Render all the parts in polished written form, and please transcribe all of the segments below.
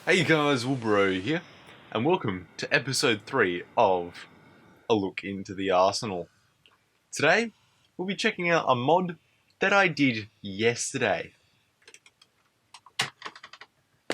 Hey guys, Wilbero here, and welcome to episode 3 of A Look into the Arsenal. Today, we'll be checking out a mod that I did yesterday.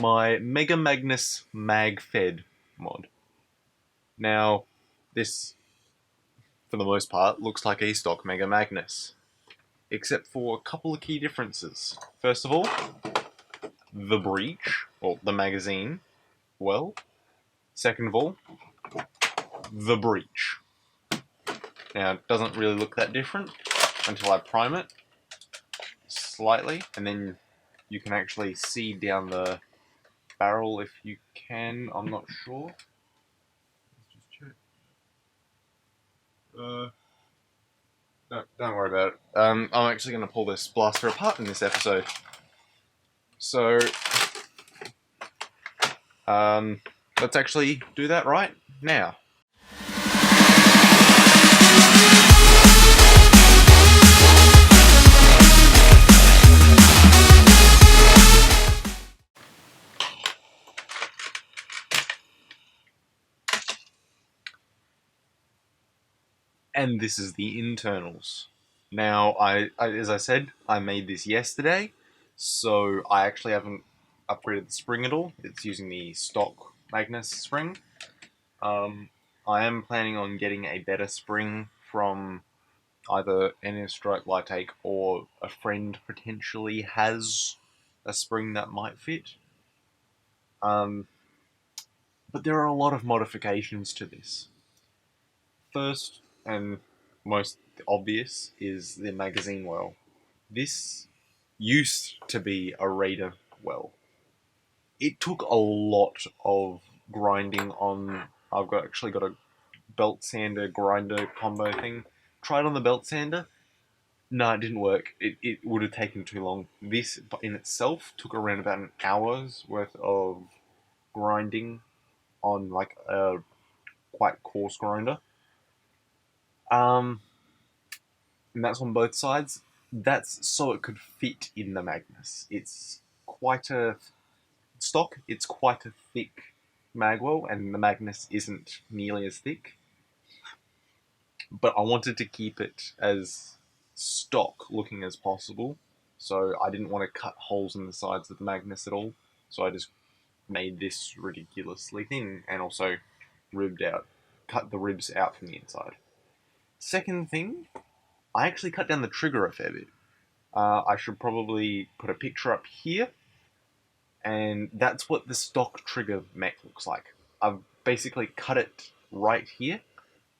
My Mega Magnus MagFed mod. Now, this, for the most part, looks like a stock Mega Magnus, except for a couple of key differences. First of all, the breech, or the magazine, well. Second of all, the breech. Now, it doesn't really look that different until I prime it slightly, and then you can actually see down the barrel if you can. I'm not sure. Let's just check. Don't worry about it. I'm actually going to pull this blaster apart in this episode. So, let's actually do that right now. And this is the internals. Now, as I said, I made this yesterday, so I actually haven't upgraded the spring at all. It's using the stock Magnus spring. I am planning on getting a better spring from either NS Strike Lightake or a friend potentially has a spring that might fit. But there are a lot of modifications to this. First, and most obvious, is the magazine well. This used to be a Raider well. It took a lot of grinding on. Actually got a belt sander grinder combo thing. Tried on the belt sander. No, it didn't work. It would have taken too long. This in itself took around about an hour's worth of grinding on like a quite coarse grinder. And that's on both sides. That's so it could fit in the Magnus. It's quite a stock. It's quite a thick magwell, and the Magnus isn't nearly as thick. But I wanted to keep it as stock looking as possible, so I didn't want to cut holes in the sides of the Magnus at all. So I just made this ridiculously thin, and also cut the ribs out from the inside. Second thing, I actually cut down the trigger a fair bit. I should probably put a picture up here, and that's what the stock trigger mech looks like. I've basically cut it right here,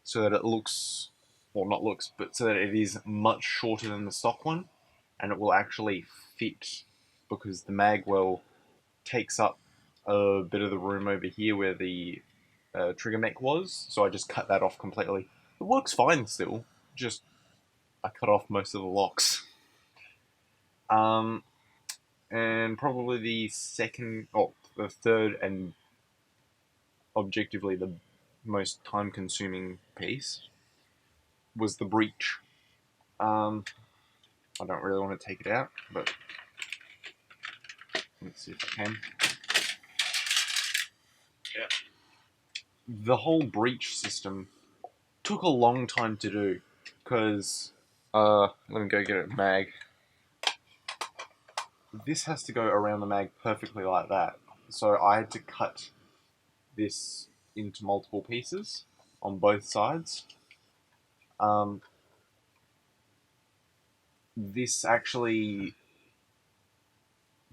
so that it looks, well not looks, but so that it is much shorter than the stock one, and it will actually fit, because the magwell takes up a bit of the room over here where the trigger mech was, so I just cut that off completely. It works fine still, just I cut off most of the locks. And probably the third and objectively the most time-consuming piece was the breech. I don't really want to take it out, but let's see if I can. Yeah. The whole breech system took a long time to do, because let me go get it mag. This has to go around the mag perfectly like that. So I had to cut this into multiple pieces on both sides. This actually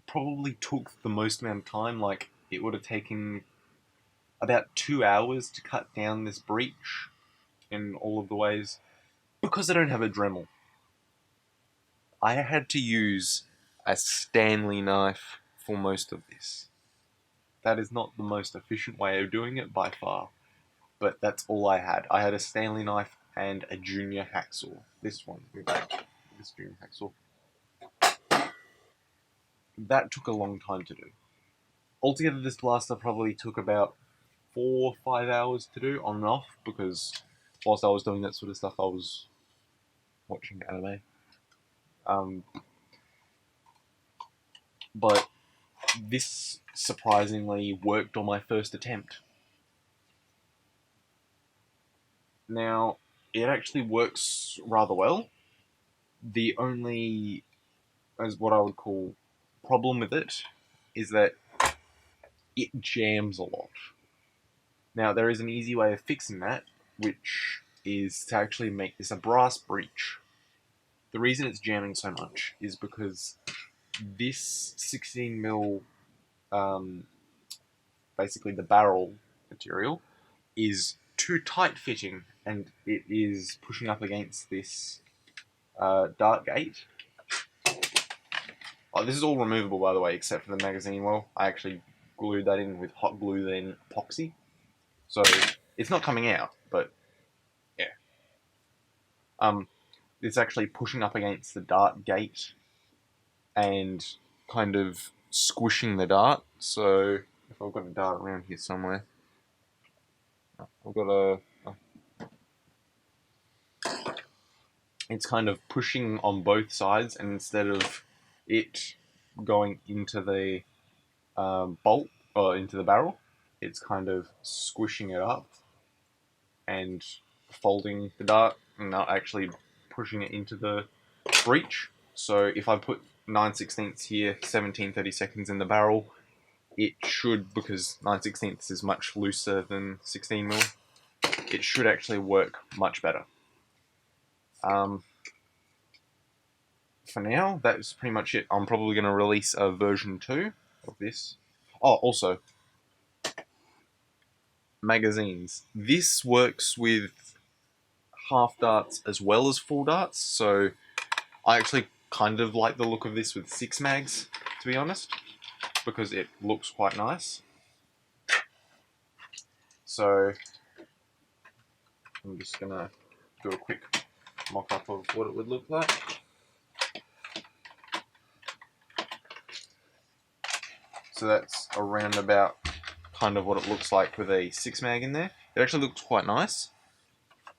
probably took the most amount of time. Like, it would have taken about 2 hours to cut down this breech in all of the ways, because I don't have a Dremel. I had to use a Stanley knife for most of this. That is not the most efficient way of doing it by far, but that's all I had. I had a Stanley knife and a junior hacksaw. This one, this junior hacksaw. That took a long time to do. Altogether, this blaster probably took about 4 or 5 hours to do on and off, because whilst I was doing that sort of stuff, I was watching anime. But this surprisingly worked on my first attempt. Now, it actually works rather well. The only, as what I would call, problem with it is that it jams a lot. Now, there is an easy way of fixing that, which is to actually make this a brass breech. The reason it's jamming so much is because this 16mm, basically the barrel material, is too tight fitting, and it is pushing up against this dart gate. Oh, this is all removable, by the way, except for the magazine well. I actually glued that in with hot glue, then epoxy. So it's not coming out, but yeah. It's actually pushing up against the dart gate and kind of squishing the dart. So if I've got a dart around here somewhere, I've got a... It's kind of pushing on both sides, and instead of it going into the bolt or into the barrel, it's kind of squishing it up and folding the dart and not actually pushing it into the breech. So if I put 9/16 here, 17/32 in the barrel, it should, because 9/16 is much looser than 16mm, it should actually work much better. For now, that's pretty much it. I'm probably going to release a version 2 of this. Oh, also, magazines. This works with half darts as well as full darts, so I actually kind of like the look of this with 6 mags, to be honest, because it looks quite nice. So I'm just gonna do a quick mock-up of what it would look like. So that's around about kind of what it looks like with a 6 mag in there. It actually looks quite nice.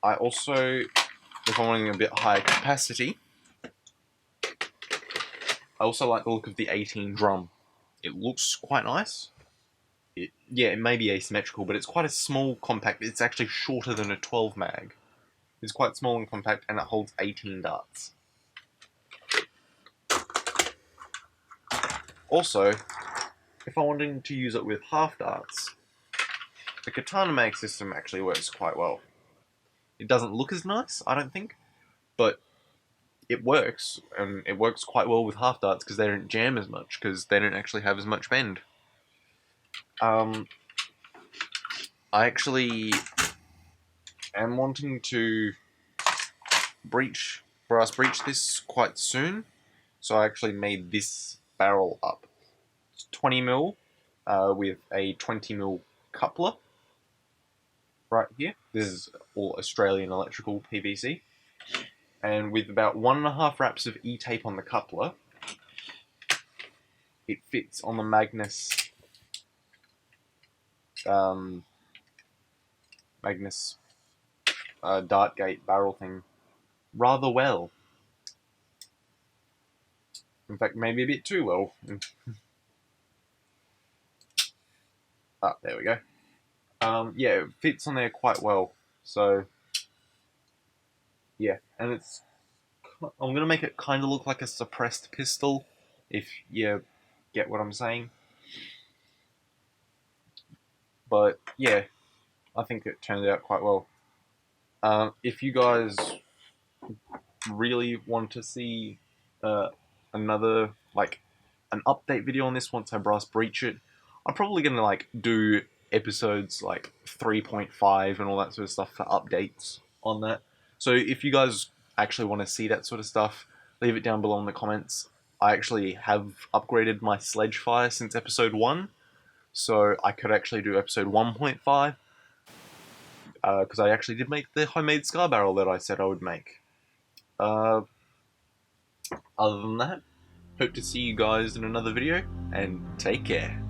I also, if I'm wanting a bit higher capacity, I also like the look of the 18 drum. It looks quite nice. It may be asymmetrical, but it's quite a small, compact. It's actually shorter than a 12 mag. It's quite small and compact, and it holds 18 darts. Also, if I wanted to use it with half darts, the katana mag system actually works quite well. It doesn't look as nice, I don't think, but it works, and it works quite well with half darts because they don't jam as much, because they don't actually have as much bend. I actually am wanting to brass breech this quite soon, so I actually made this barrel up. It's 20mm with a 20mm coupler right here. This is all Australian electrical PVC. And with about 1.5 wraps of E-tape on the coupler, it fits on the Magnus dart gate barrel thing rather well. In fact, maybe a bit too well. Ah, there we go. Yeah, it fits on there quite well. So, yeah, and it's... I'm going to make it kind of look like a suppressed pistol, if you get what I'm saying. But, yeah, I think it turned out quite well. If you guys really want to see another, like, an update video on this once I brass breach it, I'm probably going to, like, do episodes, like, 3.5 and all that sort of stuff for updates on that. So if you guys actually want to see that sort of stuff, leave it down below in the comments. I actually have upgraded my sledge fire since episode 1, so I could actually do episode 1.5, because I actually did make the homemade scar barrel that I said I would make. Other than that, hope to see you guys in another video, and take care.